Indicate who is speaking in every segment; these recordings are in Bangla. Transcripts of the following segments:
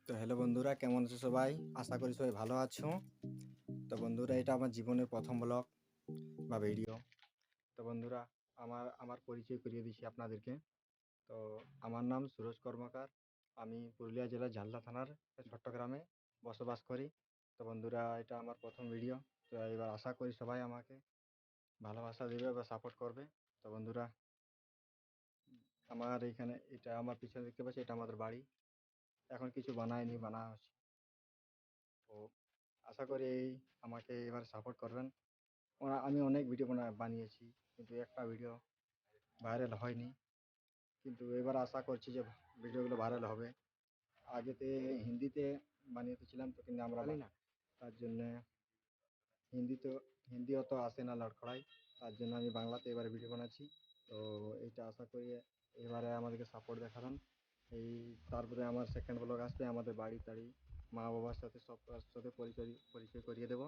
Speaker 1: তো হ্যালো বন্ধুরা, কেমন আছো সবাই? আশা করি সবাই ভালো আছো। তো বন্ধুরা, এটা আমার জীবনের প্রথম ব্লগ বা ভিডিও। তো বন্ধুরা, আমার পরিচয় করিয়ে দিচ্ছি আপনাদেরকে। তো আমার নাম সুরজ কর্মকার। আমি পুরুলিয়া জেলার ঝালদা থানার ছোট্ট গ্রামে বসবাস করি। তো বন্ধুরা, এটা আমার প্রথম ভিডিও। তো এবার আশা করি সবাই আমাকে ভালোবাসা দেবে বা সাপোর্ট করবে। তো বন্ধুরা, আমার এইখানে এটা আমার পিছনে দেখতে পাচ্ছি, এটা আমাদের বাড়ি। এখন কিছু বানায়নি, বানা হচ্ছে। তো আশা করি আমাকে এবার সাপোর্ট করবেন। আমি অনেক ভিডিও বানিয়েছি, কিন্তু একটা ভিডিও ভাইরাল হয়নি। কিন্তু এবার আশা করছি যে ভিডিওগুলো ভাইরাল হবে। আগেতে হিন্দিতে বানিয়েছিলাম, তো কিন্তু আমরা জানি না, তার জন্যে হিন্দিতে হিন্দি অত আসে না লড়খড়াই। তার জন্য আমি বাংলাতে এবারে ভিডিও বানাচ্ছি। তো এইটা আশা করি এবারে আমাদেরকে সাপোর্ট দেখাবেন। এই তারপরে আমার সেকেন্ড ব্লগ আসবে, আমাদের বাড়ি টাড়ি, মা বাবার সাথে সব সাথে পরিচয় পরিচয় করিয়ে দেবো।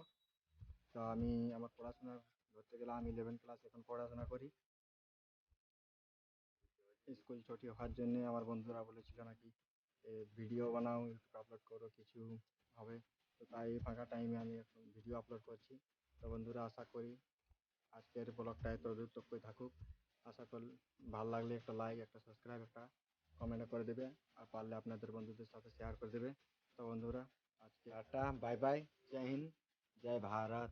Speaker 1: তো আমি আমার পড়াশোনা ধরতে গেলে আমি 11 ক্লাস এখন পড়াশোনা করি। স্কুল ছুটি হওয়ার জন্য আমার বন্ধুরা বলেছিল নাকি ভিডিও বানাও, ইউটিউবে আপলোড করো, কিছু হবে। তো তাই ফাঁকা টাইমে আমি এখন ভিডিও আপলোড করছি। তো বন্ধুরা, আশা করি আজকের ব্লগটা এত দূরতক্কই থাকুক। আশা করি ভালো লাগলে একটা লাইক, একটা সাবস্ক্রাইব, একটা কমেন্ট করে দেবে। আর পারলে আপনাদের বন্ধুদের সাথে শেয়ার করে দেবে। তো বন্ধুরা, আজকে টাটা, বাই বাই, জয় হিন্দ, জয় ভারত।